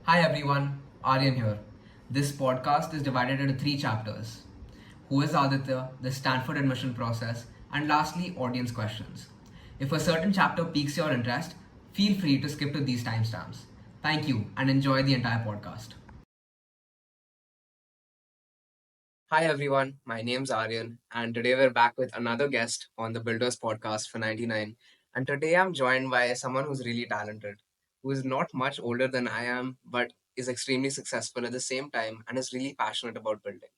Hi everyone, Aryan here. This podcast is divided into three chapters: Who is Aditya, the Stanford admission process, and lastly, audience questions. If a certain chapter piques your interest, feel free to skip to these timestamps. Thank you and enjoy the entire podcast. Hi everyone, my name's Aryan, and today we're back with another guest on the Builders podcast for 99. And today I'm joined by someone who's really talented, who is not much older than I am, but is extremely successful at the same time and is really passionate about building.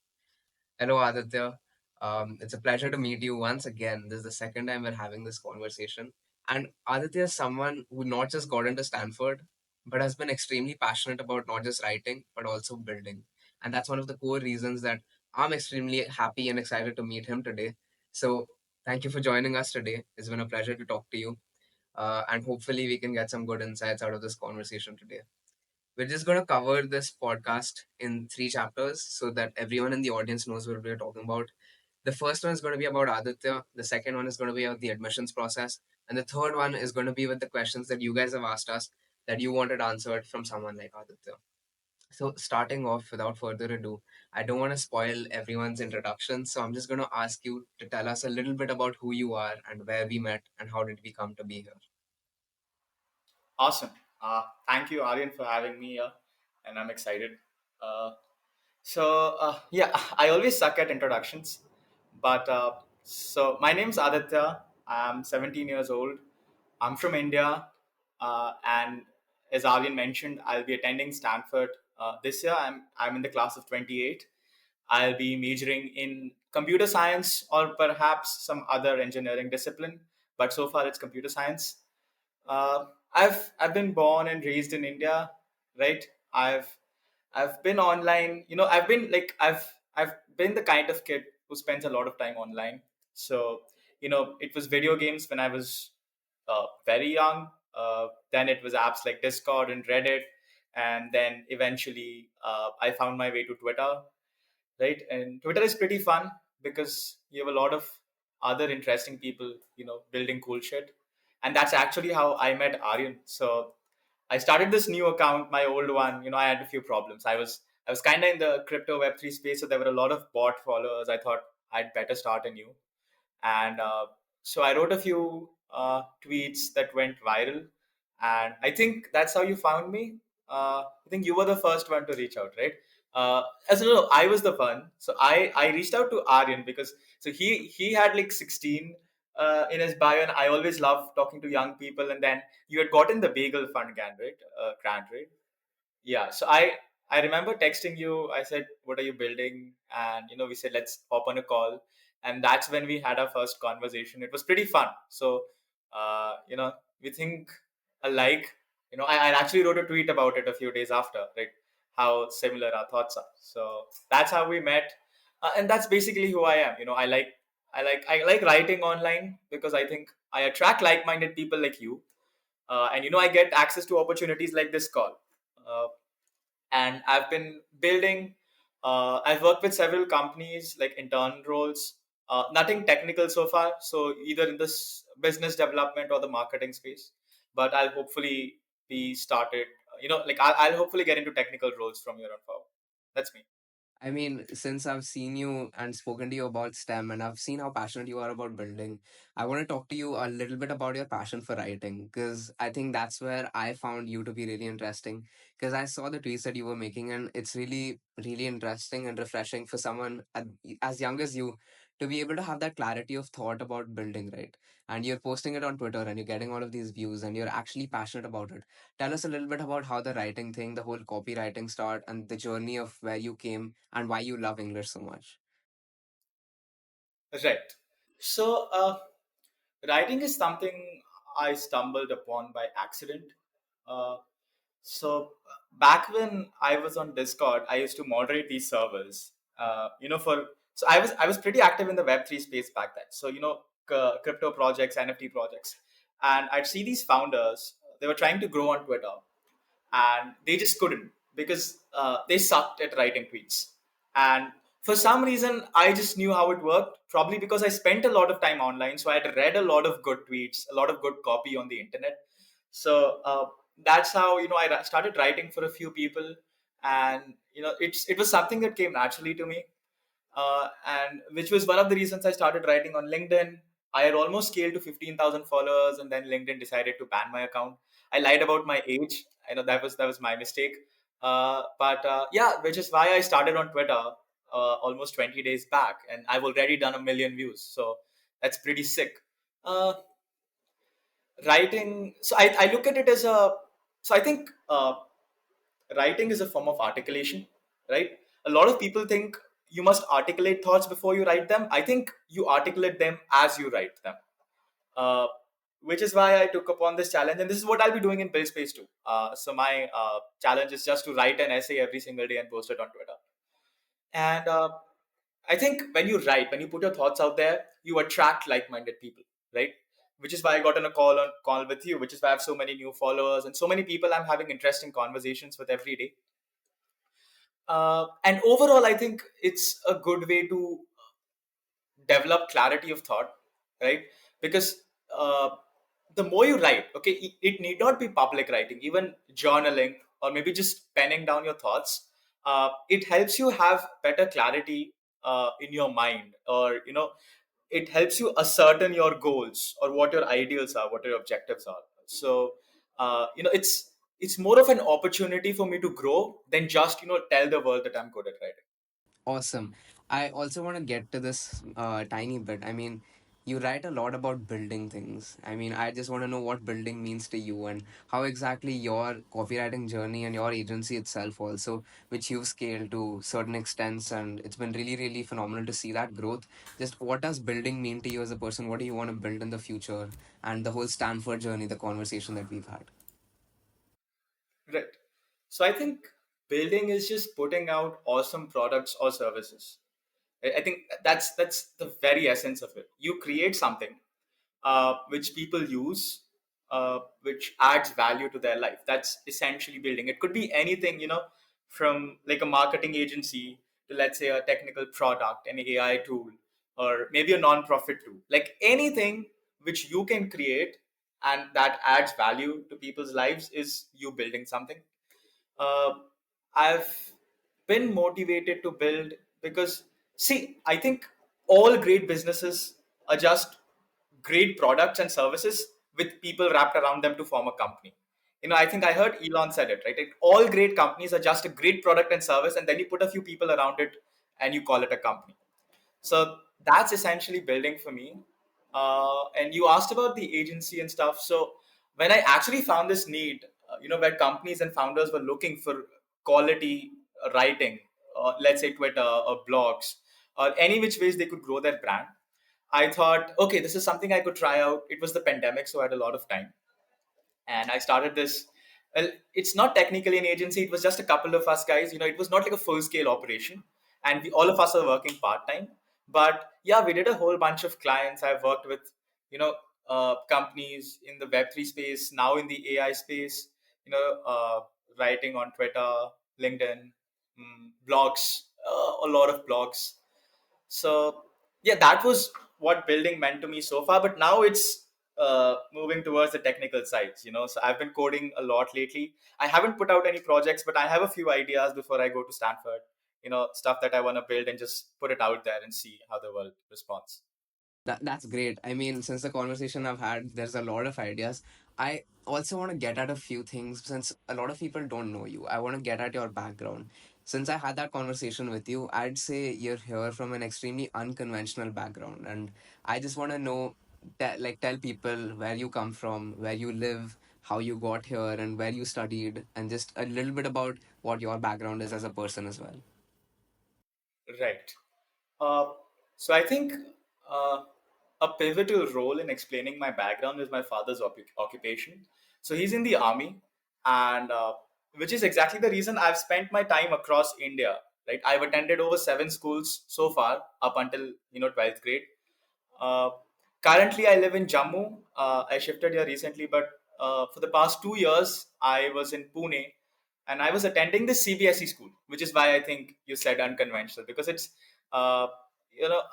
Hello, Aditya. It's a pleasure to meet you once again. This is the second time we're having this conversation. And Aditya is someone who not just got into Stanford, but has been extremely passionate about not just writing, but also building. And that's one of the core reasons that I'm extremely happy and excited to meet him today. So, thank you for joining us today. It's been a pleasure to talk to you. And hopefully, we can get some good insights out of this conversation today. We're just going to cover this podcast in three chapters so that everyone in the audience knows what we're talking about. The first one is going to be about Aditya. The second one is going to be about the admissions process. And the third one is going to be with the questions that you guys have asked us that you wanted answered from someone like Aditya. So, starting off without further ado, I don't want to spoil everyone's introduction. So, I'm just going to ask you to tell us a little bit about who you are and where we met and how did we come to be here. Awesome. Thank you, Aryan, for having me here, and I'm excited. Uh, yeah, I always suck at introductions, but my name's Aditya. I'm 17 years old. I'm from India, and as Aryan mentioned, I'll be attending Stanford this year. I'm in the class of 28. I'll be majoring in computer science or perhaps some other engineering discipline, but so far it's computer science. I've been born and raised in India, right? I've been online. I've been the kind of kid who spends a lot of time online. So it was video games when I was very young. Then it was apps like Discord and Reddit, and then eventually I found my way to Twitter, right? And Twitter is pretty fun because you have a lot of other interesting people, building cool shit. And that's actually how I met Aryan. So I started this new account, my old one. I had a few problems. I was kind of in the crypto Web3 space, so there were a lot of bot followers. I thought I'd better start a new, and so I wrote a few tweets that went viral, and I think that's how you found me. I think you were the first one to reach out, right? As no, I was the one. So I reached out to Aryan because so he had like 16 in his bio, and I always love talking to young people. And then you had gotten the Bagel Fund grant, right? Yeah, so I remember texting you. I said, "What are you building?" And we said, "Let's hop on a call." And that's when we had our first conversation. It was pretty fun. So, we think alike. I actually wrote a tweet about it a few days after, right? How similar our thoughts are. So that's how we met, and that's basically who I am. I like writing online because I think I attract like-minded people like you, and I get access to opportunities like this call. Uh, and I've been building. I've worked with several companies like intern roles. Nothing technical so far, so either in this business development or the marketing space. But I'll hopefully be started. I'll hopefully get into technical roles from here on forward. That's me. I mean, since I've seen you and spoken to you about STEM and I've seen how passionate you are about building, I want to talk to you a little bit about your passion for writing because I think that's where I found you to be really interesting. Because I saw the tweets that you were making, and it's really, really interesting and refreshing for someone as young as you to be able to have that clarity of thought about building, right? And you're posting it on Twitter and you're getting all of these views and you're actually passionate about it. Tell us a little bit about how the writing thing, the whole copywriting start, and the journey of where you came and why you love English so much. Right. So, writing is something I stumbled upon by accident. Uh, So back when I was on Discord, I used to moderate these servers. For so I was pretty active in the Web3 space back then. So crypto projects, NFT projects, and I'd see these founders. They were trying to grow on Twitter, and they just couldn't because they sucked at writing tweets. And for some reason, I just knew how it worked. Probably because I spent a lot of time online, so I had read a lot of good tweets, a lot of good copy on the internet. So that's how started writing for a few people, and it was something that came naturally to me, and which was one of the reasons I started writing on LinkedIn. I had almost scaled to 15,000 followers, and then LinkedIn decided to ban my account. I lied about my age. I know that was my mistake. But yeah, which is why I started on Twitter almost 20 days back, and I've already done 1 million views. So that's pretty sick. Uh, Writing. So I look at it as a. So I think writing is a form of articulation, right? A lot of people think you must articulate thoughts before you write them. I think you articulate them as you write them, uh, which is why I took upon this challenge, and this is what I'll be doing in Build Space too. So my challenge is just to write an essay every single day and post it on Twitter. And I think when you write, when you put your thoughts out there, you attract like-minded people, right? Which is why I got on a call with you. Which is why I have so many new followers and so many people I'm having interesting conversations with every day. And overall, I think it's a good way to develop clarity of thought, right? Because the more you write, okay, it need not be public writing, even journaling or maybe just penning down your thoughts. It helps you have better clarity in your mind, or it helps you ascertain your goals or what your ideals are, what your objectives are. So it's more of an opportunity for me to grow than just tell the world that I'm good at writing. Awesome. I also want to get to this tiny bit. I mean, you write a lot about building things. I mean, I just want to know what building means to you and how exactly your copywriting journey and your agency itself also, which you've scaled to certain extents, and it's been really, really phenomenal to see that growth. Just what does building mean to you as a person? What do you want to build in the future? And the whole Stanford journey, the conversation that we've had. Right. So I think building is just putting out awesome products or services. I think that's the very essence of it. You create something which people use, which adds value to their life. That's essentially building. It could be anything, from like a marketing agency to, let's say, a technical product, an AI tool, or maybe a non-profit tool. Like anything which you can create and that adds value to people's lives is you building something. uh, I've been motivated to build because, see, I think all great businesses are just great products and services with people wrapped around them to form a company. I think I heard Elon said it, right? All great companies are just a great product and service, and then you put a few people around it and you call it a company. So that's essentially building for me. And you asked about the agency and stuff. So when I actually found this need, where companies and founders were looking for quality writing, let's say Twitter or blogs, or any which ways they could grow their brand, I thought, okay, this is something I could try out. It was the pandemic, so I had a lot of time, and I started this. Well, it's not technically an agency. It was just a couple of us guys. It was not like a full scale operation, and all of us are working part time. But yeah, we did a whole bunch of clients. I've worked with, companies in the Web3 space, now in the AI space. Writing on Twitter, LinkedIn, blogs, a lot of blogs. So yeah, that was what building meant to me so far. But now it's moving towards the technical sides. So I've been coding a lot lately. I haven't put out any projects, but I have a few ideas before I go to Stanford. Stuff that I want to build and just put it out there and see how the world responds. That's great. I mean, since the conversation I've had, there's a lot of ideas. I also want to get at a few things since a lot of people don't know you. I want to get at your background. Since I had that conversation with you, I'd say you're here from an extremely unconventional background. And I just want to know, tell people where you come from, where you live, how you got here, and where you studied, and just a little bit about what your background is as a person as well. Right. Uh, so I think uh, a pivotal role in explaining my background is my father's occupation. So he's in the army, and which is exactly the reason I've spent my time across India. Right, I've attended over 7 schools so far up until 12th grade. Uh, Currently, I live in Jammu. I shifted here recently, but for the past 2 years, I was in Pune, and I was attending the CBSE school, which is why I think you said unconventional, because uh,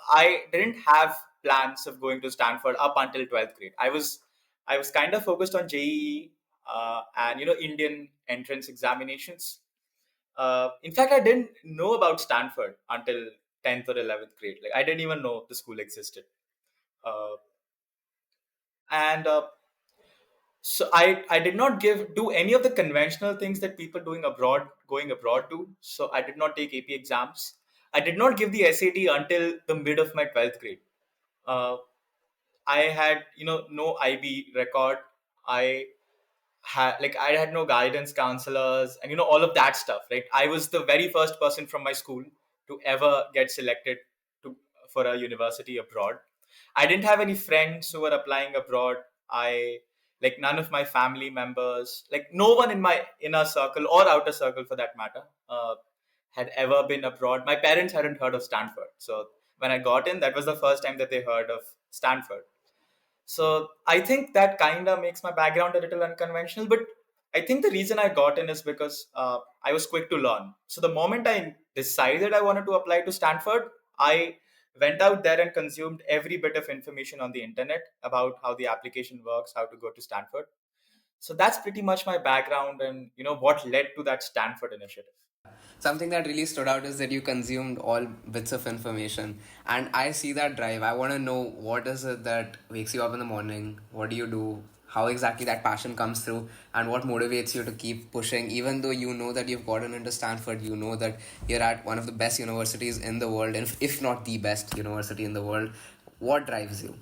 I didn't have plans of going to Stanford up until 12th grade. I was kind of focused on JEE. and Indian entrance examinations. In fact, I didn't know about Stanford until 10th or 11th grade. Like I didn't even know the school existed. Uh, and So I did not do any of the conventional things that people going abroad do. So I did not take AP exams. I did not give the SAT until the mid of my 12th grade. Uh, I had no IB record. I had no guidance counselors and all of that stuff. Right, I was the very first person from my school to ever get selected to for a university abroad. I didn't have any friends who were applying abroad. I Like none of my family members, like no one in my inner circle or outer circle for that matter, had ever been abroad. My parents hadn't heard of Stanford, so when I got in, that was the first time that they heard of Stanford. So I think that kind of makes my background a little unconventional. But I think the reason I got in is because I was quick to learn. So the moment I decided I wanted to apply to Stanford, I went out there and consumed every bit of information on the internet about how the application works, how to go to Stanford. So that's pretty much my background and what led to that Stanford initiative. Something that really stood out is that you consumed all bits of information, and I see that drive. I want to know, what is it that wakes you up in the morning? What do you do? How exactly that passion comes through, and what motivates you to keep pushing, even though you know that you've gotten into Stanford, you know that you're at one of the best universities in the world, and if not the best university in the world. What drives you?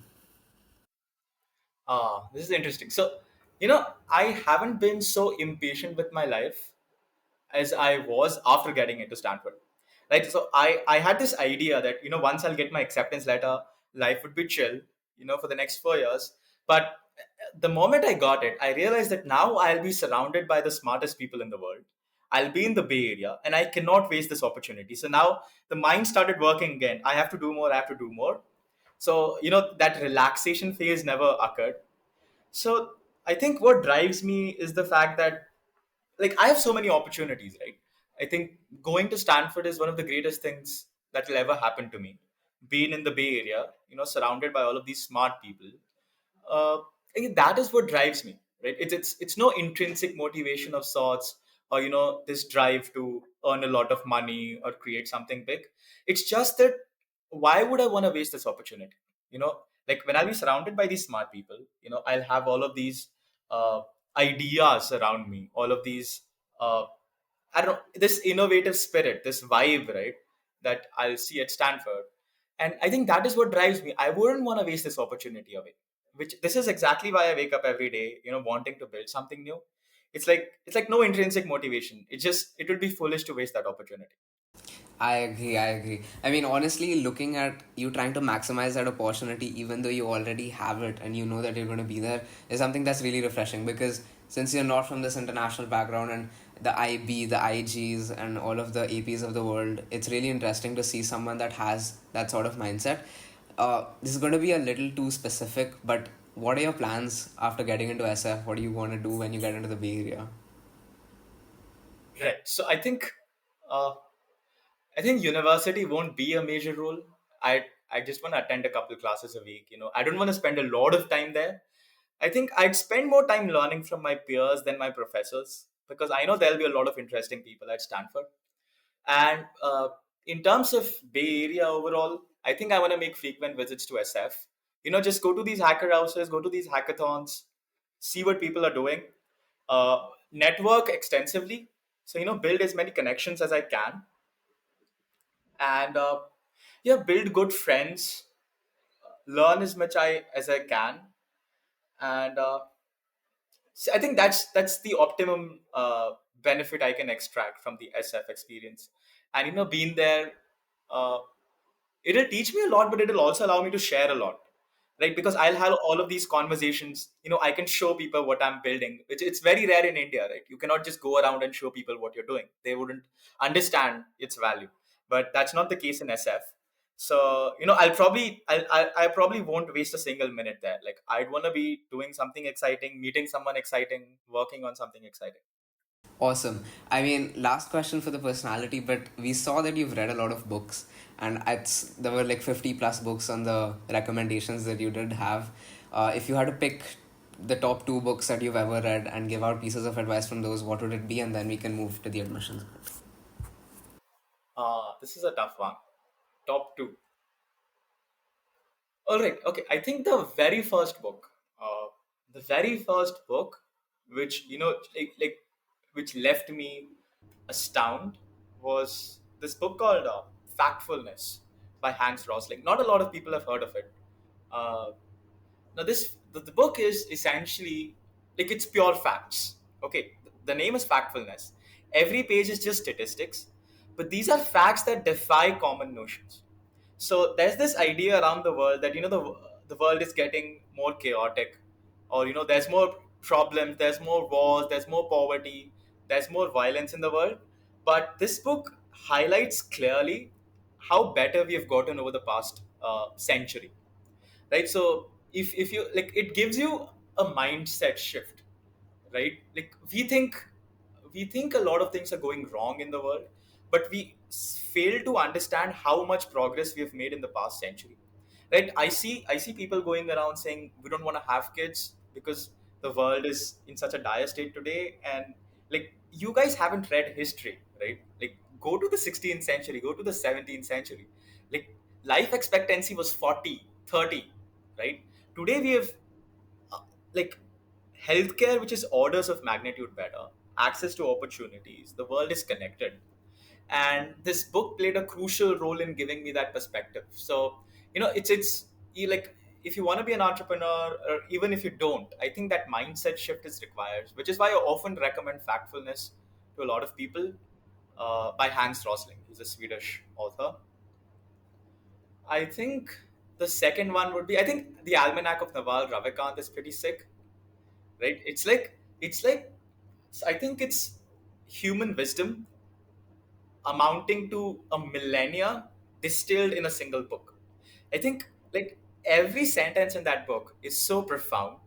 This is interesting. So, I haven't been so impatient with my life as I was after getting into Stanford. Right. So I had this idea that, once I'll get my acceptance letter, life would be chill, for the next 4 years. But the moment I got it, I realized that now I'll be surrounded by the smartest people in the world. I'll be in the Bay Area and I cannot waste this opportunity. So now the mind started working again. I have to do more, I have to do more. So, that relaxation phase never occurred. So I think what drives me is the fact that, like, I have so many opportunities, right? I think going to Stanford is one of the greatest things that will ever happen to me. Being in the Bay Area, surrounded by all of these smart people, uh, I think that is what drives me, right? It's no intrinsic motivation of sorts, or this drive to earn a lot of money or create something big. It's just that, why would I want to waste this opportunity? You know, like when I'll be surrounded by these smart people, I'll have all of these uh, ideas around me, all of these I don't know, this innovative spirit, this vibe, right, that I'll see at Stanford. And I think that is what drives me. I wouldn't want to waste this opportunity away. Which this is exactly why I wake up every day, wanting to build something new. It's like no intrinsic motivation. It would be foolish to waste that opportunity. I agree, I agree. I mean, honestly, looking at you trying to maximize that opportunity, even though you already have it and you know that you're going to be there, is something that's really refreshing, because since you're not from this international background and the IB, the IGs, and all of the APs of the world, it's really interesting to see someone that has that sort of mindset. This is going to be a little too specific, but what are your plans after getting into SF? What do you want to do when you get into the Bay Area? Right. So uh, I think university won't be a major role. I just want to attend a couple classes a week. I don't want to spend a lot of time there. I think I'd spend more time learning from my peers than my professors, because I know there'll be a lot of interesting people at Stanford. And in terms of Bay Area overall, I think I want to make frequent visits to SF. Just go to these hacker houses, go to these hackathons, see what people are doing, network extensively. So, build as many connections as I can, and yeah, build good friends, learn as much as I can, and so I think that's the optimum benefit I can extract from the SF experience. And being there, uh, it'll teach me a lot, but it'll also allow me to share a lot, right? Because I'll have all of these conversations. I can show people what I'm building, which it's very rare in India, right? You cannot just go around and show people what you're doing. They wouldn't understand its value. But that's not the case in SF. So I probably won't waste a single minute there. Like I'd want to be doing something exciting, meeting someone exciting, working on something exciting. Awesome. I mean, last question for the personality, but we saw that you've read a lot of books, and there were like 50 plus books on the recommendations that you did have. If you had to pick the top two books that you've ever read and give out pieces of advice from those, what would it be? And then we can move to the admissions. This is a tough one. Top two. All right. Okay. I think uh, the very first book, which which left me astounded, was this book called Factfulness by Hans Rosling. Not a lot of people have heard of it. Uh, Now, the book is essentially like it's pure facts. Okay, the name is Factfulness. Every page is just statistics, but these are facts that defy common notions. So there's this idea around the world that the world is getting more chaotic, or there's more problems, there's more wars, there's more poverty, there's more violence in the world. But this book highlights clearly how better we have gotten over the past century, right? So if you like, it gives you a mindset shift, right? Like we think a lot of things are going wrong in the world, but we fail to understand how much progress we have made in the past century, right? I see people going around saying we don't want to have kids because the world is in such a dire state today. And like, you guys haven't read history, right? Like, go to the 16th century, go to the 17th century. Like, life expectancy was 40, 30, right? Today we have uh, like healthcare which is orders of magnitude better, access to opportunities, the world is connected. And this book played a crucial role in giving me that perspective. So it's you like, if you want to be an entrepreneur, or even if you don't, I think that mindset shift is required, which is why I often recommend Factfulness to a lot of people, by Hans Rosling, who's a Swedish author. I think the second one would be, I think, the Almanac of Naval Ravikant is pretty sick, right? It's like I think it's human wisdom amounting to a millennia distilled in a single book. I think, like, every sentence in that book is so profound.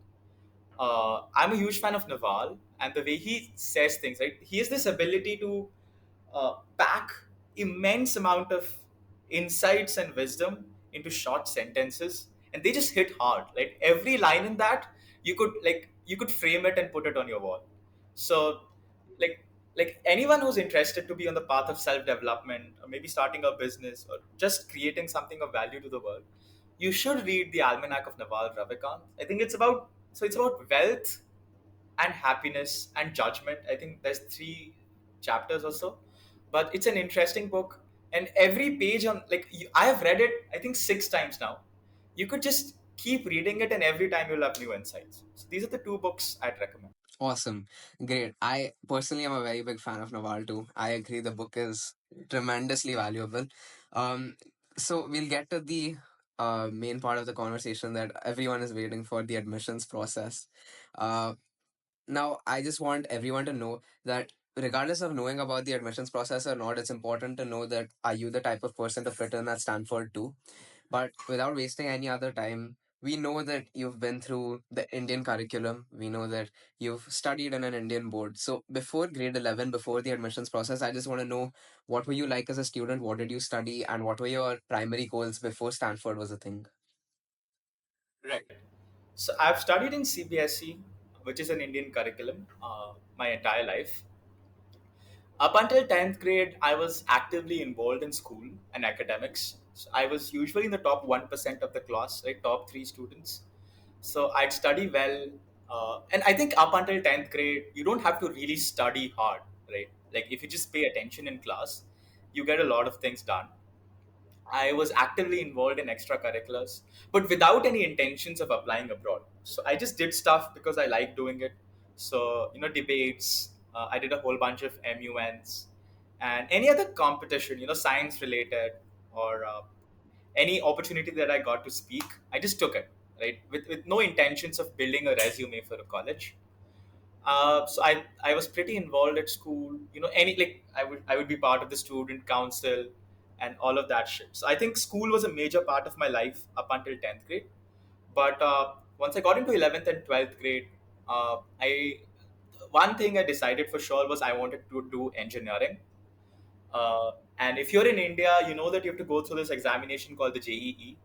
I'm a huge fan of Naval and the way he says things. Right, he has this ability to pack immense amount of insights and wisdom into short sentences, and they just hit hard. Like, every line in that, you could frame it and put it on your wall. So, like anyone who's interested to be on the path of self development, or maybe starting a business, or just creating something of value to the world, you should read the Almanac of Naval Ravikant. I think it's about wealth and happiness and judgment. I think there's 3 chapters or so, but it's an interesting book. And every page on, like, I have read it, I think, 6 times now. You could just keep reading it, and every time you'll have new insights. So these are the 2 books I'd recommend. Awesome. Great. I personally am a very big fan of Naval too. I agree the book is tremendously valuable. Um, so we'll get to the main part of the conversation that everyone is waiting for, the admissions process. Uh, Now, I just want everyone to know that regardless of knowing about the admissions process or not, it's important to know that are you the type of person to fit in at Stanford too? But without wasting any other time, we know that you've been through the Indian curriculum. We know that you've studied in an Indian board. So before grade 11, before the admissions process, I just want to know what were you like as a student? What did you study? And what were your primary goals before Stanford was a thing? Right. So I've studied in CBSE, which is an Indian curriculum, my entire life. Up until 10th grade, I was actively involved in school and academics. So I was usually in the top 1% of the class, right? Top 3 students. So I'd study well. And I think up until 10th grade, you don't have to really study hard, right? Like, if you just pay attention in class, you get a lot of things done. I was actively involved in extracurriculars, but without any intentions of applying abroad. So I just did stuff because I like doing it. So, debates, I did a whole bunch of MUNs, and any other competition, science related, or any opportunity that I got to speak, I just took it, right? With no intentions of building a resume for a college. So I was pretty involved at school. Any, like, I would be part of the student council and all of that shit. So I think school was a major part of my life up until 10th grade. But once I got into 11th and 12th grade, I one thing I decided for sure was I wanted to do engineering. And if you're in India, you know that you have to go through this examination called the JEE.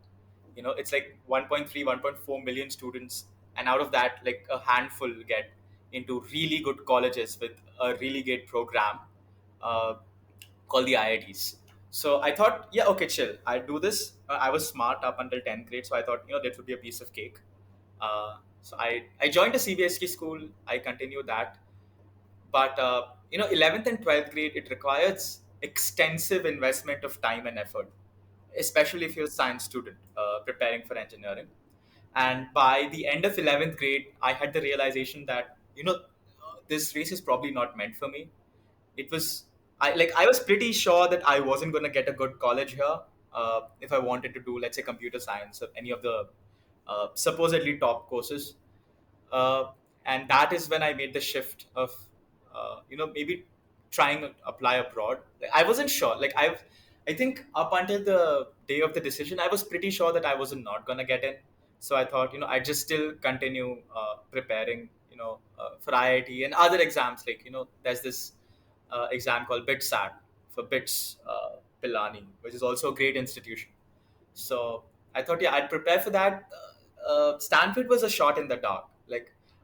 It's like 1.3, 1.4 million students and out of that, like a handful get into really good colleges with a really great program uh, called the IITs. So I thought, yeah, okay, chill. I do this. I was smart up until 10th grade, so I thought, that would be a piece of cake. So I joined a CBSE school. I continued that, but 11th and 12th grade, it requires extensive investment of time and effort, especially if you're a science student preparing for engineering. And by the end of 11th grade, I had the realization that this race is probably not meant for me. It was I was pretty sure that I wasn't going to get a good college here if I wanted to do, let's say, computer science or any of the supposedly top courses. uh, and that is when I made the shift of maybe trying to apply abroad. I wasn't sure. I think up until the day of the decision, I was pretty sure that I wasn't not gonna get in. So I thought, I just still continue preparing, for IIT and other exams. There's this exam called BITSAT for BITS Pilani, which is also a great institution. So I thought, yeah, I'd prepare for that. Stanford was a shot in the dark.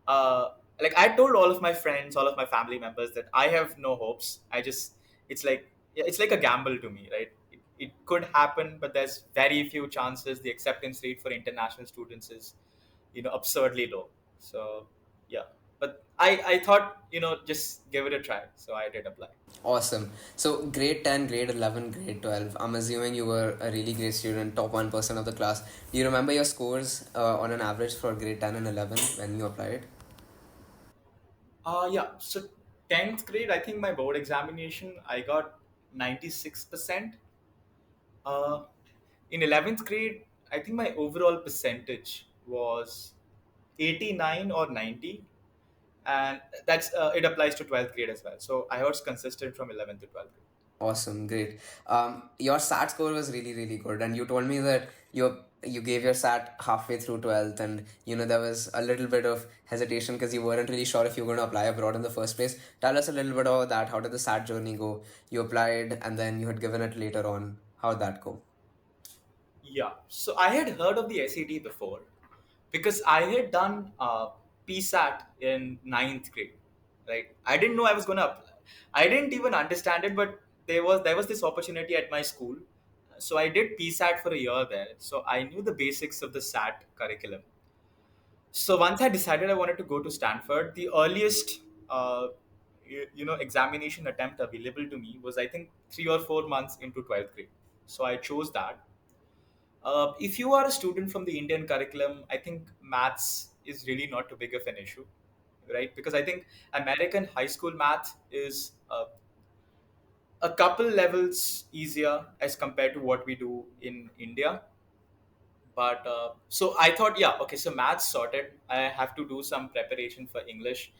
Uh, I told all of my friends, all of my family members that I have no hopes. It's like, yeah, it's like a gamble to me, right? It could happen, but there's very few chances. The acceptance rate for international students is, absurdly low. So, yeah. But I thought, just give it a try. So I did apply. Awesome. So, grade 10, grade 11, grade 12. I'm assuming you were a really great student, top 1% of the class. Do you remember your scores on an average for grade 10 and 11 when you applied? Yeah. So 10th grade, I think my board examination, I got 96%. Uh, in 11th grade, I think my overall percentage was 89 or 90. And it applies to 12th grade as well. So I was consistent from 11th to 12th grade. Awesome, great. Your SAT score was really, really good, and you told me that you gave your SAT halfway through 12th, and there was a little bit of hesitation because you weren't really sure if you were going to apply abroad in the first place. Tell us a little bit about that. How did the SAT journey go? You applied, and then you had given it later on. How'd that go? Yeah. So I had heard of the SAT before because I had done PSAT in ninth grade, right? I didn't know I was gonna apply. I didn't even understand it, but there was this opportunity at my school, so I did PSAT for a year there. So I knew the basics of the SAT curriculum. So once I decided I wanted to go to Stanford, the earliest examination attempt available to me was, I think, 3 or 4 months into 12th grade. So I chose that. If you are a student from the Indian curriculum, I think maths is really not too big of an issue, right? Because I think American high school math is a couple levels easier as compared to what we do in India. But so I thought, yeah, okay, so maths sorted. I have to do some preparation for English,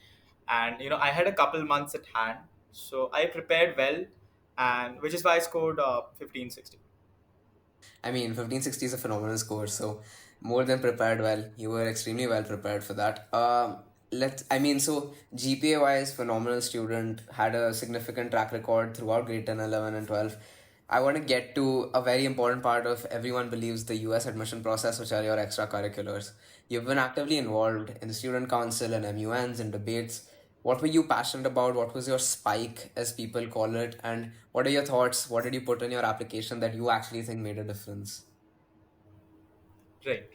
and I had a couple months at hand, so I prepared well, and which is why I scored 1560. I mean, 1560 is a phenomenal score, so more than prepared well. You were extremely well prepared for that. So GPA wise, phenomenal student, had a significant track record throughout grade 10, 11, and 12. I want to get to a very important part of everyone believes the US admission process, which are your extracurriculars. You've been actively involved in the student council and MUNs and debates. What were you passionate about? What was your spike, as people call it? And what are your thoughts? What did you put in your application that you actually think made a difference? Right.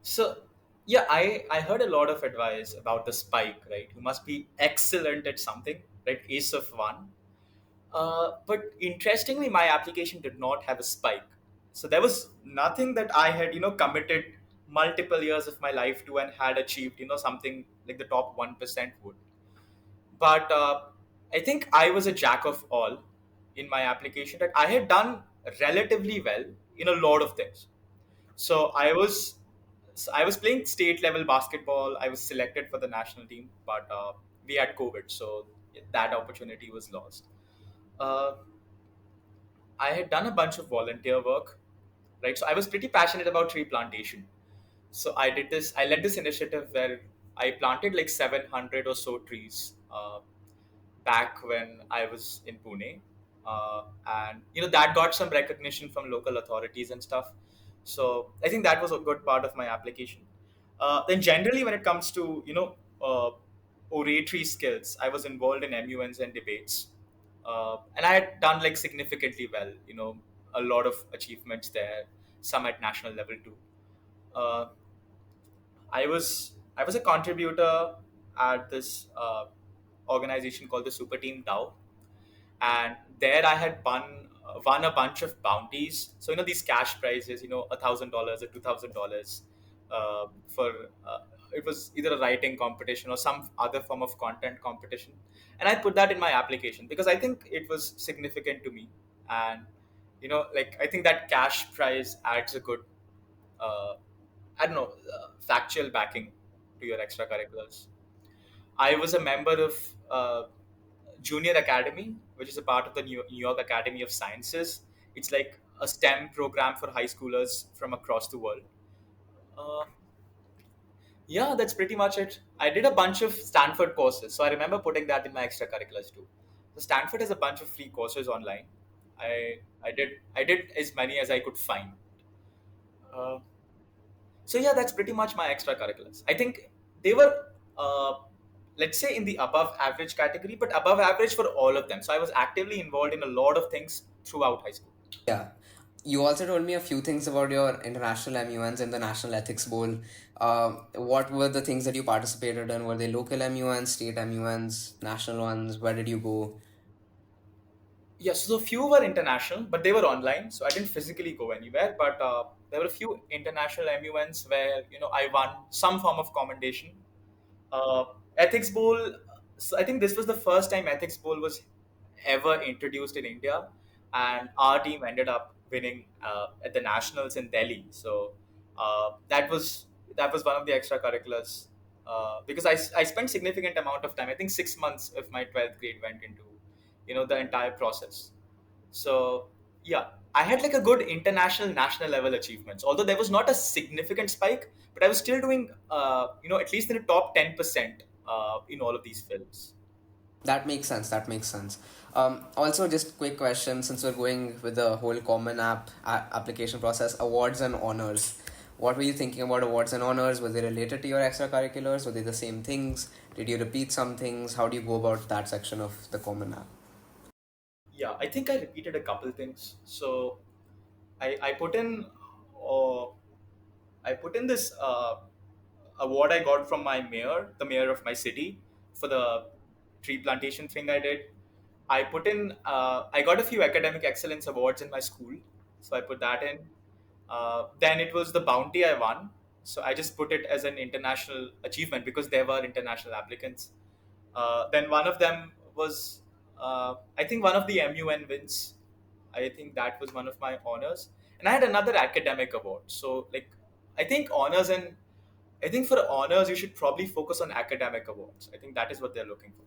So, yeah, I heard a lot of advice about the spike, right? You must be excellent at something, right? Ace of one. But interestingly, my application did not have a spike. So there was nothing that I had, committed multiple years of my life to and had achieved, something like the top 1% would. But I think I was a jack of all in my application, that I had done relatively well in a lot of things. So I was playing state level basketball. I was selected for the national team, but we had COVID, so that opportunity was lost. Uh, I had done a bunch of volunteer work, right? So I was pretty passionate about tree plantation. So I did this. I led this initiative where I planted like 700 or so trees back when I was in Pune, and that got some recognition from local authorities and stuff. So I think that was a good part of my application. Then generally, when it comes to oratory skills, I was involved in MUNs and debates, and I had done like significantly well. A lot of achievements there, some at national level too. Uh, I was a contributor at this organization called the Super Team Dow, and there I had won a bunch of bounties. So these cash prizes, $1,000 or $2,000 for it was either a writing competition or some other form of content competition, and I put that in my application because I think it was significant to me, and like I think that cash prize adds a good I don't know factual backing to your extracurriculars. I was a member of Junior Academy, which is a part of the New York Academy of Sciences. It's like a STEM program for high schoolers from across the world. Uh, yeah, that's pretty much it. I did a bunch of Stanford courses, so I remember putting that in my extracurriculars too. So Stanford has a bunch of free courses online. I did as many as I could find. Uh, so yeah, that's pretty much my extracurriculars. I think they were, uh, let's say, in the above average category, but above average for all of them. So I was actively involved in a lot of things throughout high school. Yeah. You also told me a few things about your international MUNs and the National Ethics Bowl. What were the things that you participated in? Were they local MUNs, state MUNs, national ones? Where did you go? Yes, so few were international, but they were online, so I didn't physically go anywhere. But there were a few international MUNs where I won some form of commendation. uh, Ethics Bowl. So I think this was the first time Ethics Bowl was ever introduced in India, and our team ended up winning at the nationals in Delhi. So that was one of the extracurriculars because I spent significant amount of time. I think 6 months of my 12th grade went into the entire process. So yeah, I had like a good international national level achievements. Although there was not a significant spike, but I was still doing at least in the top 10% in all of these films. That makes sense. That makes sense. Also, just quick question since we're going with the whole common application process, awards and honors. What were you thinking about awards and honors? Were they related to your extracurriculars? Were they the same things? Did you repeat some things? How do you go about that section of the common app? Yeah, I think I repeated a couple things. So I put in uh, I put in this award I got from my mayor, the mayor of my city, for the tree plantation thing I did. I put in. I got a few academic excellence awards in my school, so I put that in. Then it was the bounty I won, so I just put it as an international achievement because there were international applicants. Then one of them was, I think, one of the MUN wins. I think that was one of my honors, and I had another academic award. So like, I think honors and I think for honors you should probably focus on academic awards. I think that is what they're looking for.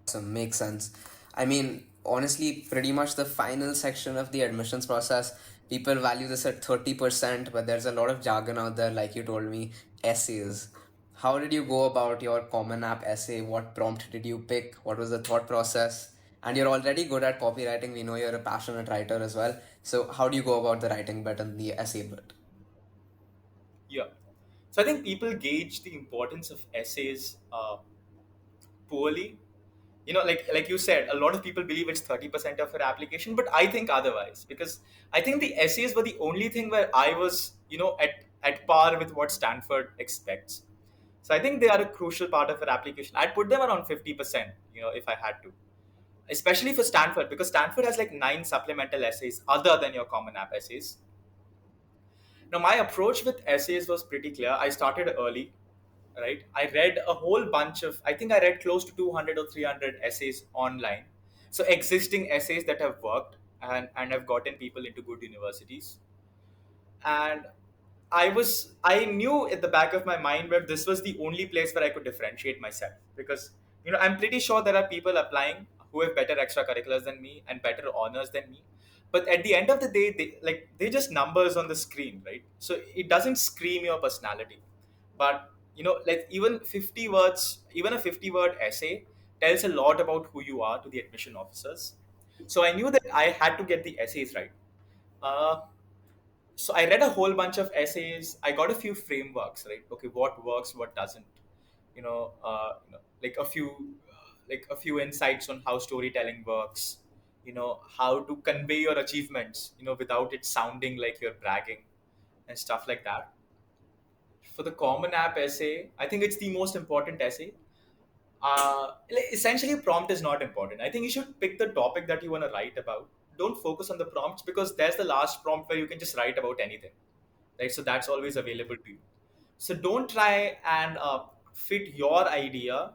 Awesome, makes sense. I mean, honestly, pretty much the final section of the admissions process, people value this at 30%, but there's a lot of jargon out there, like you told me, essays. How did you go about your Common App essay? What prompt did you pick? What was the thought process? And you're already good at copywriting. We know you're a passionate writer as well. So, how do you go about the writing bit and the essay bit? Yeah. So I think people gauge the importance of essays poorly. Like you said, a lot of people believe it's 30% of your application, but I think otherwise because I think the essays were the only thing where I was at par with what Stanford expects. So I think they are a crucial part of your application. I'd put them around 50%, if I had to, especially for Stanford because Stanford has like 9 supplemental essays other than your common app essays. Now, my approach with essays was pretty clear. I started early, right? I read a whole bunch of, I think I read close to 200 or 300 essays online. So, existing essays that have worked and have gotten people into good universities. And I knew at the back of my mind where this was the only place where I could differentiate myself because I'm pretty sure there are people applying who have better extracurriculars than me and better honors than me, but at the end of the day they're just numbers on the screen, right? So it doesn't scream your personality, but like even 50 words, even a 50-word essay tells a lot about who you are to the admission officers. So I knew that I had to get the essays right. uh, So I read a whole bunch of essays. I got a few frameworks, right? Okay, what works, what doesn't. Like a few insights on how storytelling works. How to convey your achievements. Without it sounding like you're bragging and stuff like that. For the common app essay, I think it's the most important essay. Essentially, prompt is not important. I think you should pick the topic that you want to write about. Don't focus on the prompts, because there's the last prompt where you can just write about anything, right? So that's always available to you. So don't try and fit your idea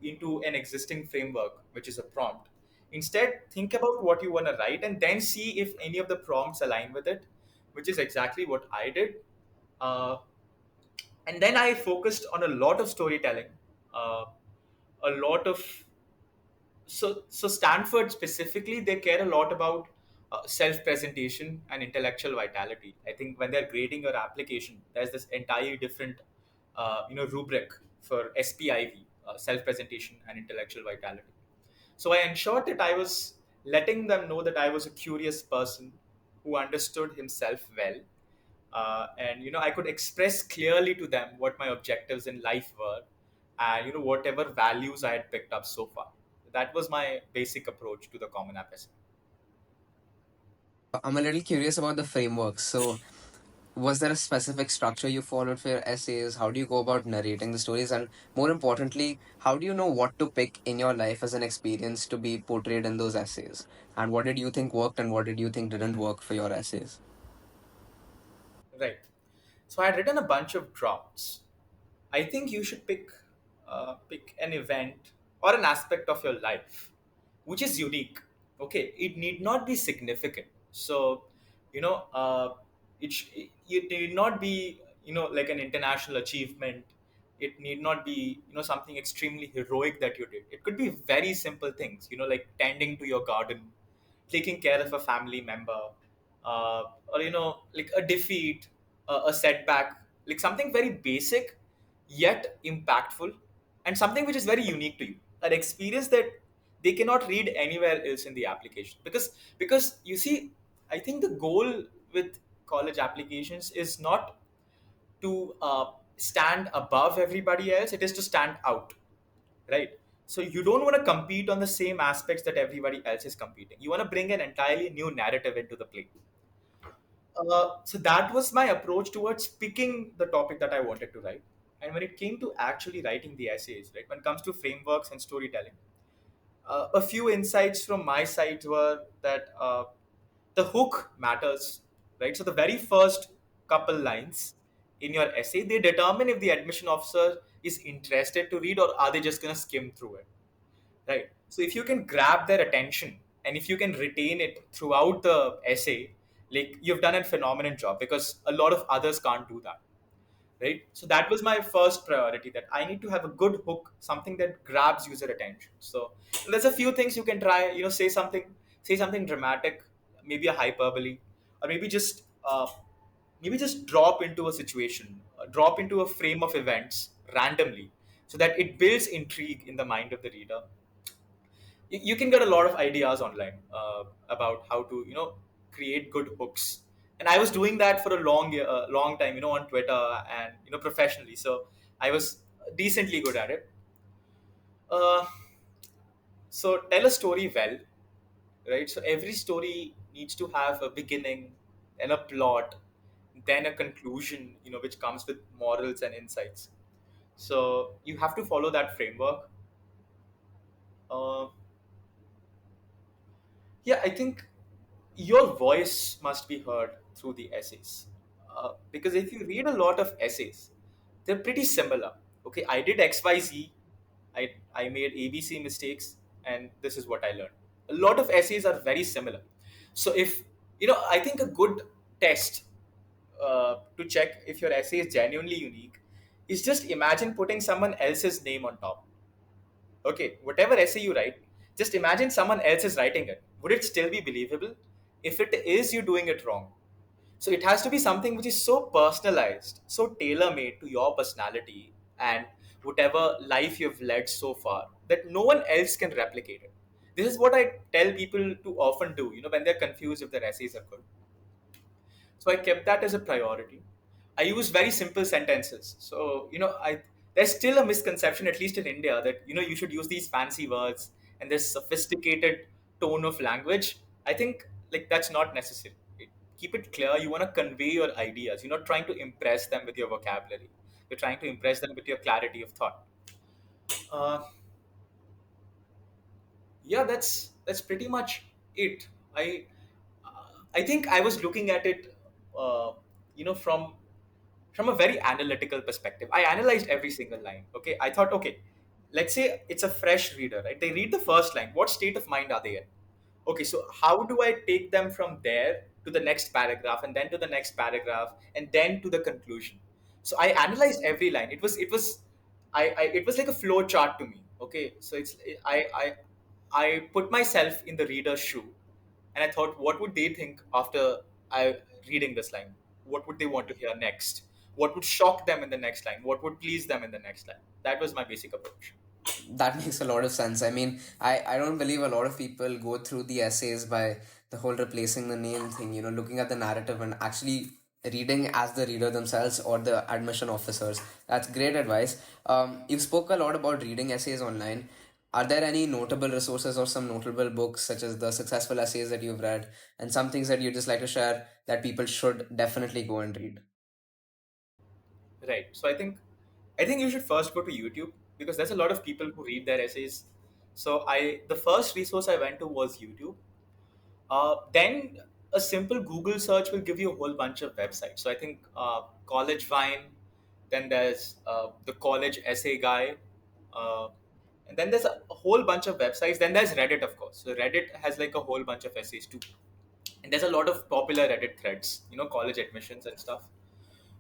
into an existing framework, which is a prompt. Instead, think about what you want to write and then see if any of the prompts align with it, which is exactly what I did. Uh, and then I focused on a lot of storytelling, uh, a lot of so Stanford specifically, they care a lot about self presentation and intellectual vitality. I think when they're grading your application, there's this entire different rubric for SPIV, self presentation and intellectual vitality. So I ensured that I was letting them know that I was a curious person who understood himself well, and I could express clearly to them what my objectives in life were, and whatever values I had picked up so far. That was my basic approach to the common app essay. I'm a little curious about the framework. So, was there a specific structure you followed for your essays? How do you go about narrating the stories? And more importantly, how do you know what to pick in your life as an experience to be portrayed in those essays? And what did you think worked and what did you think didn't work for your essays? Right. So I had written a bunch of drafts. I think you should pick an event or an aspect of your life which is unique. Okay, it need not be significant. So, you know, it need not be like an international achievement. It need not be something extremely heroic that you did. It could be very simple things. Like tending to your garden, taking care of a family member, or like a defeat, a setback, like something very basic yet impactful, and something which is very unique to you, an experience that they cannot read anywhere else in the application. Because you see, I think the goal with college applications is not to stand above everybody else, it is to stand out, right? So you don't want to compete on the same aspects that everybody else is competing. You want to bring an entirely new narrative into the play. So that was my approach towards picking the topic that I wanted to write. And when it came to actually writing the essays, right, when it comes to frameworks and storytelling, a few insights from my side were that the hook matters, right? So the very first couple lines in your essay, they determine if the admission officer is interested to read, or are they just going to skim through it, right? So if you can grab their attention and if you can retain it throughout the essay, like you've done a phenomenal job, because a lot of others can't do that, right? So that was my first priority, that I need to have a good hook, something that grabs user attention. So there's a few things you can try. Say something dramatic, maybe a hyperbole, or maybe just drop into a situation, drop into a frame of events randomly, so that it builds intrigue in the mind of the reader. You can get a lot of ideas online about how to create good hooks, and I was doing that for a long time, on Twitter and professionally. So I was decently good at it. uh, so tell a story well, right? So every story needs to have a beginning and a plot, then a conclusion, which comes with morals and insights. So you have to follow that framework. uh, yeah, I think your voice must be heard through the essays. Because if you read a lot of essays, they're pretty similar. Okay, I did XYZ, I made ABC mistakes, and this is what I learned. A lot of essays are very similar. So if, I think a good test to check if your essay is genuinely unique is just imagine putting someone else's name on top. Okay, whatever essay you write, just imagine someone else is writing it. Would it still be believable? If it is, you're doing it wrong. So it has to be something which is so personalized, so tailor made to your personality and whatever life you've led so far, that no one else can replicate it. This is what I tell people to often do, when they're confused if their essays are good. So I kept that as a priority. I use very simple sentences. So, I there's still a misconception, at least in India, that you should use these fancy words and this sophisticated tone of language. I think like that's not necessary. Keep it clear. You want to convey your ideas. You're not trying to impress them with your vocabulary. You're trying to impress them with your clarity of thought. Uh, yeah, that's pretty much it. I think I was looking at it, uh, from a very analytical perspective. I analyzed every single line. Okay, I thought, okay, let's say it's a fresh reader, right? They read the first line. What state of mind are they in? Okay, so how do I take them from there to the next paragraph, and then to the next paragraph, and then to the conclusion? So I analyzed every line. It was like a flow chart to me. Okay, so I put myself in the reader's shoe, and I thought, what would they think after I reading this line? What would they want to hear next? What would shock them in the next line? What would please them in the next line? That was my basic approach. That makes a lot of sense. I mean, I don't believe a lot of people go through the essays by the whole replacing the name thing, looking at the narrative and actually reading as the reader themselves or the admission officers. That's great advice. You spoke a lot about reading essays online. Are there any notable resources or some notable books, such as the successful essays that you've read, and some things that you just like to share that people should definitely go and read? Right. So I think you should first go to YouTube, because there's a lot of people who read their essays. So I the first resource I went to was YouTube. Then a simple Google search will give you a whole bunch of websites. So I think College Vine, then there's the College Essay Guy, uh, and then there's a whole bunch of websites. Then there's Reddit, of course. So Reddit has like a whole bunch of essays too, and there's a lot of popular Reddit threads, college admissions and stuff.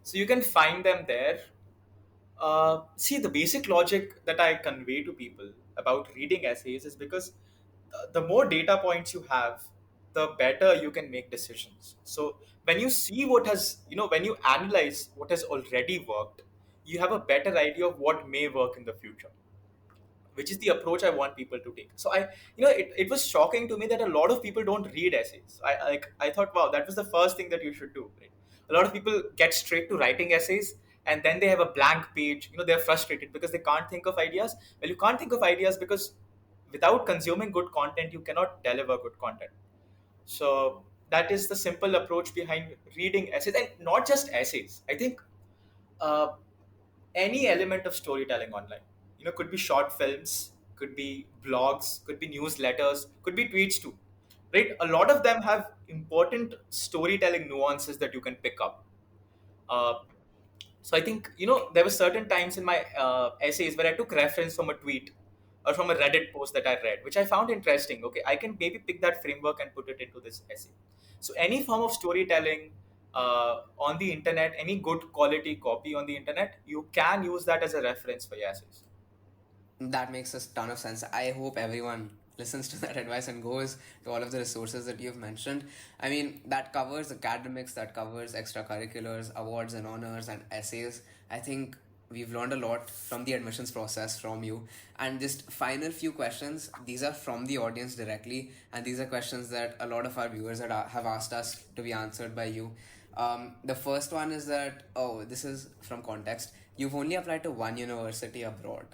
So you can find them there. See, the basic logic that I convey to people about reading essays is because the more data points you have, the better you can make decisions. So when you see when you analyze what has already worked, you have a better idea of what may work in the future, which is the approach I want people to take. So it was shocking to me that a lot of people don't read essays. I thought, wow, that was the first thing that you should do. Right? A lot of people get straight to writing essays, and then they have a blank page. They're frustrated because they can't think of ideas. Well, you can't think of ideas because without consuming good content, you cannot deliver good content. So that is the simple approach behind reading essays, and not just essays. I think uh, any element of storytelling online. Could be short films, could be blogs, could be newsletters, could be tweets too. Right? A lot of them have important storytelling nuances that you can pick up. Uh, so I think there were certain times in my essays where I took reference from a tweet or from a Reddit post that I read, which I found interesting. Okay, I can maybe pick that framework and put it into this essay. So any form of storytelling on the internet, any good quality copy on the internet, you can use that as a reference for your essays. That makes a ton of sense. I hope everyone listens to that advice and goes to all of the resources that you've mentioned. I mean, that covers academics, that covers extracurriculars, awards and honors, and essays. I think we've learned a lot from the admissions process from you. And just final few questions. These are from the audience directly, and these are questions that a lot of our viewers have asked us to be answered by you. The first one is that, oh, this is from context. You've only applied to one university abroad.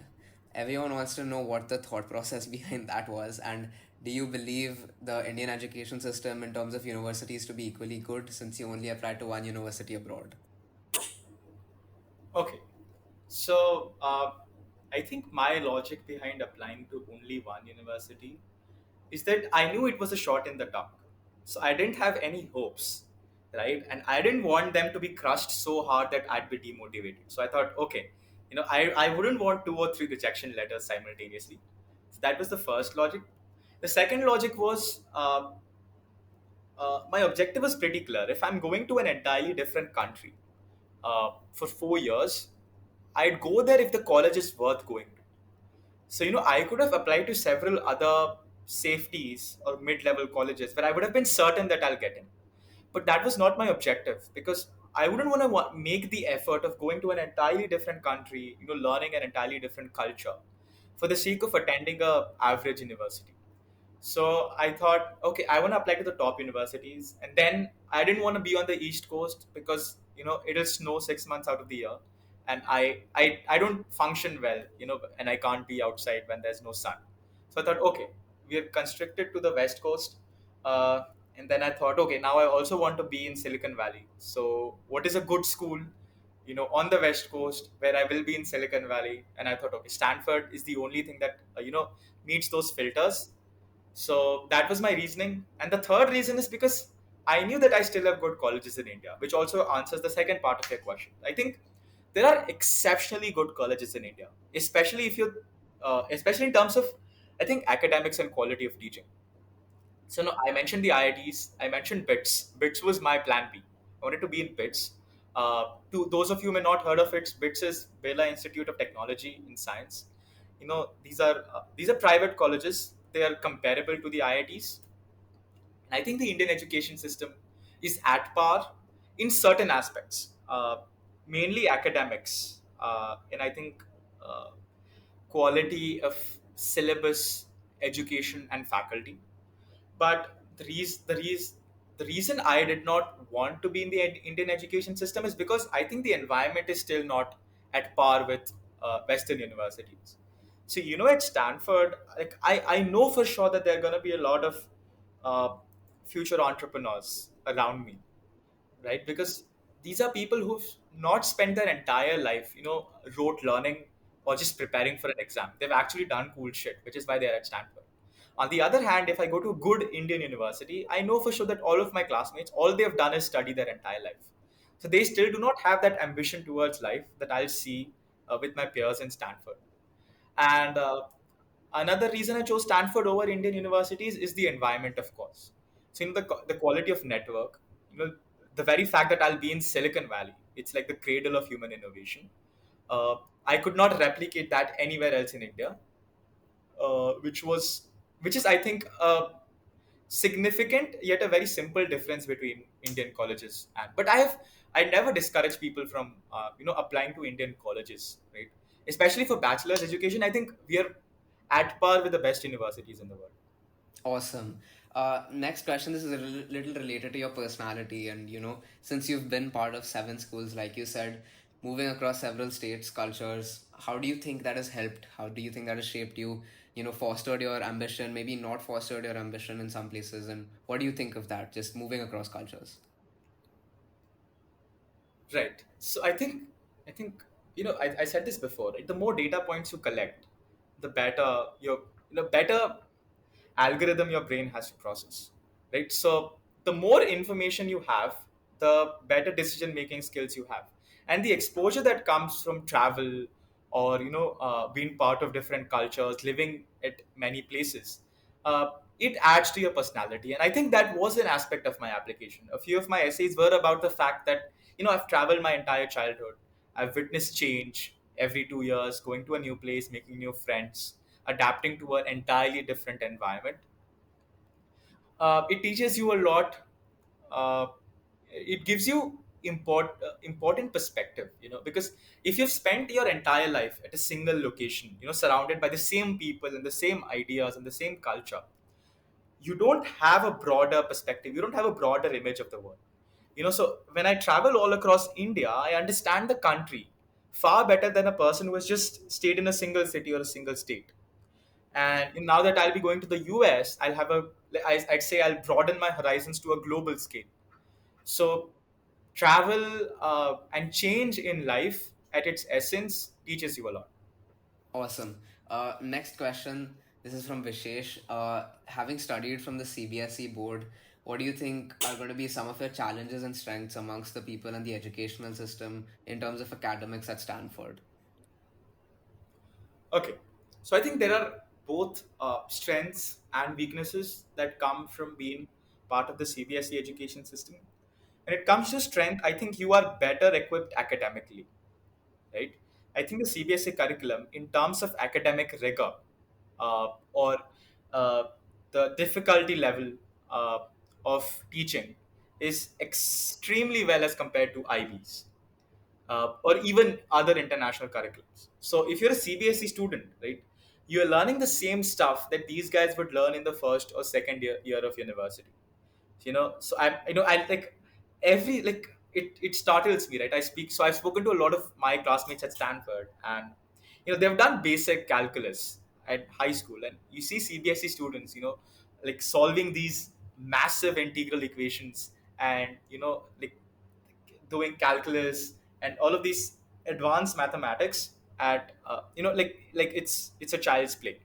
Everyone wants to know what the thought process behind that was, and do you believe the Indian education system in terms of universities to be equally good since you only applied to one university abroad? Okay. So I think my logic behind applying to only one university is that I knew it was a shot in the dark. So I didn't have any hopes, right? And I didn't want them to be crushed so hard that I'd be demotivated. So I thought, okay, I wouldn't want two or three rejection letters simultaneously. So that was the first logic. The second logic was my objective was pretty clear. If I'm going to an entirely different country for 4 years, I'd go there if the college is worth going to. So, I could have applied to several other safeties or mid level colleges where I would have been certain that I'll get in. But that was not my objective, because I wouldn't want to make the effort of going to an entirely different country, learning an entirely different culture for the sake of attending a average university. So I thought, okay, I want to apply to the top universities, and then I didn't want to be on the East Coast because it'll snow 6 months out of the year, and I don't function well, and I can't be outside when there's no sun. So I thought, okay, we're constricted to the West Coast, uh, and then I thought, okay, now I also want to be in Silicon Valley. So what is a good school, on the West Coast where I will be in Silicon Valley? And I thought, okay, Stanford is the only thing that meets those filters. So that was my reasoning. And the third reason is because I knew that I still have good colleges in India, which also answers the second part of your question. I think there are exceptionally good colleges in India, especially if you, especially in terms of, I think, academics and quality of teaching. So no, I mentioned the IITs. I mentioned BITS. BITS was my plan B. I wanted to be in BITS. To those of you who may not heard of it, BITS is Birla Institute of Technology in Science. These are private colleges. They are comparable to the IITs. And I think the Indian education system is at par in certain aspects, mainly academics, and I think uh, quality of syllabus, education, and faculty. But the reason I did not want to be in the Indian education system is because I think the environment is still not at par with Western universities. So at Stanford, like I know for sure that there are going to be a lot of uh, future entrepreneurs around me, right? Because these are people who've not spent their entire life, rote learning or just preparing for an exam. They've actually done cool shit, which is why they're at Stanford. On the other hand, if I go to a good Indian university, I know for sure that all of my classmates, all they've done is study their entire life. So they still do not have that ambition towards life that I'll see with my peers in Stanford. And another reason I chose Stanford over Indian universities is the environment, of course. So, the quality of network, the very fact that I'll be in Silicon Valley, it's like the cradle of human innovation. Uh, I could not replicate that anywhere else in India, which is, I think, significant yet a very simple difference between Indian colleges. But I never discourage people from applying to Indian colleges, right? Especially for bachelor's education, I think we are at par with the best universities in the world. Awesome. Next question. This is a little related to your personality, and since you've been part of 7 schools, like you said, moving across several states, cultures, how do you think that has helped? How do you think that has shaped you? Fostered your ambition, maybe not fostered your ambition in some places, and what do you think of that? Just moving across cultures. Right. So I think I said this before. Right? The more data points you collect, the better better algorithm your brain has to process, right? So the more information you have, the better decision making skills you have, and the exposure that comes from travel or being part of different cultures, living at many places, uh, it adds to your personality. And I think that was an aspect of my application. A few of my essays were about the fact that I've traveled my entire childhood. I've witnessed change every 2 years, going to a new place, making new friends, adapting to an entirely different environment. It teaches you a lot. Uh, it gives you important perspective, because if you've spent your entire life at a single location, surrounded by the same people and the same ideas and the same culture, you don't have a broader perspective. You don't have a broader image of the world. So when I travel all across India, I understand the country far better than a person who has just stayed in a single city or a single state. And now that I'll be going to the US, I'd say I'll broaden my horizons to a global scale. So travel and change in life at its essence teaches you a lot. Awesome. Next question. This is from Vishesh. Having studied from the CBSE board, what do you think are going to be some of your challenges and strengths amongst the people in the educational system in terms of academics at Stanford? Okay, so I think there are both strengths and weaknesses that come from being part of the CBSE education system. When it comes to strength, I think you are better equipped academically, right? I think the CBSE curriculum, in terms of academic rigor or uh, the difficulty level uh, of teaching, is extremely well as compared to IBs or even other international curriculums. So if you're a CBSE student, right, you're learning the same stuff that these guys would learn in the first or second year of university. So I like every like it startles me, right? I've spoken to a lot of my classmates at Stanford, and they've done basic calculus at high school, and you see CBSE students, like solving these massive integral equations, and like doing calculus and all of these advanced mathematics at it's a child's play.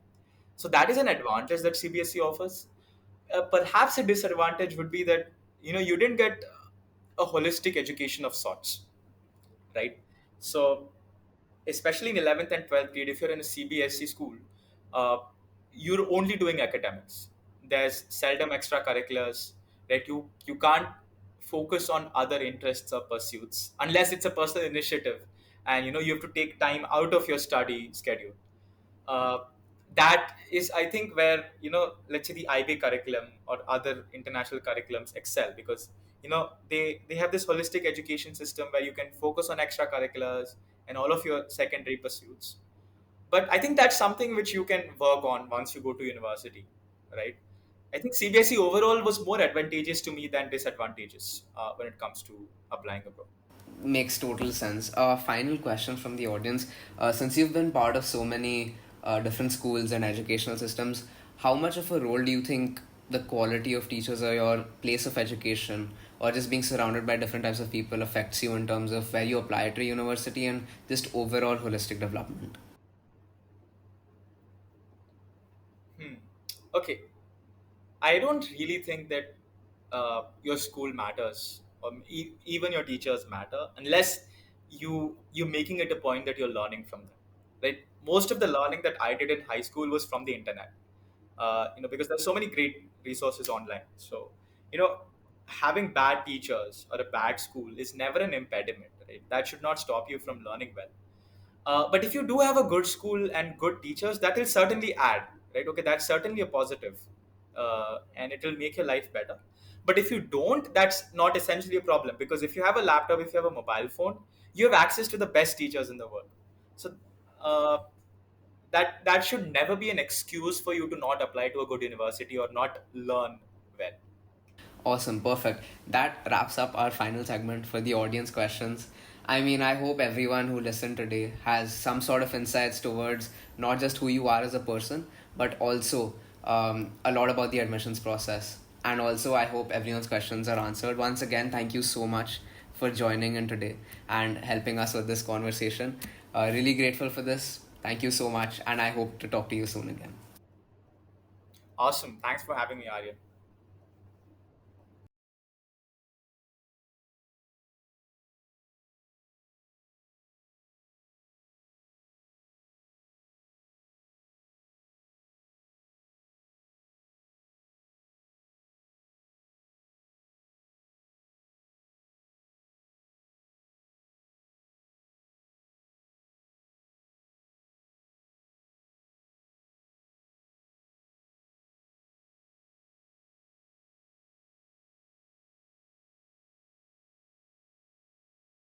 So that is an advantage that CBSE offers. Perhaps a disadvantage would be that you didn't get a holistic education of sorts, right? So especially in 11th and 12th grade, if you're in a CBSE school, uh, you're only doing academics. There's seldom extracurriculars, right? You can't focus on other interests or pursuits unless it's a personal initiative, and you have to take time out of your study schedule. uh, that is, I think, where let's say the IB curriculum or other international curriculums excel, because they have this holistic education system where you can focus on extracurriculars and all of your secondary pursuits. But I think that's something which you can work on once you go to university, right? I think CBSE overall was more advantageous to me than disadvantageous when it comes to applying abroad. Makes total sense. Final question from the audience. Since you've been part of so many different schools and educational systems, how much of a role do you think the quality of teachers or your place of education or just being surrounded by different types of people affects you in terms of where you apply to university and just overall holistic development? Hmm. Okay, I don't really think that your school matters, or even your teachers matter, unless you're making it a point that you're learning from them. Right? Most of the learning that I did in high school was from the internet. Because there's so many great resources online. So, you know, having bad teachers or a bad school is never an impediment. Right? That should not stop you from learning well. But if you do have a good school and good teachers, that will certainly add, right? Okay, that's certainly a positive, and it will make your life better. But if you don't, that's not essentially a problem, because if you have a laptop, if you have a mobile phone, you have access to the best teachers in the world. So uh, that should never be an excuse for you to not apply to a good university or not learn well. Awesome, perfect. That wraps up our final segment for the audience questions. I mean, I hope everyone who listened today has some sort of insights towards not just who you are as a person, but also a lot about the admissions process. And also, I hope everyone's questions are answered. Once again, thank you so much for joining in today and helping us with this conversation. Really grateful for this. Thank you so much, and I hope to talk to you soon again. Awesome. Thanks for having me, Arya.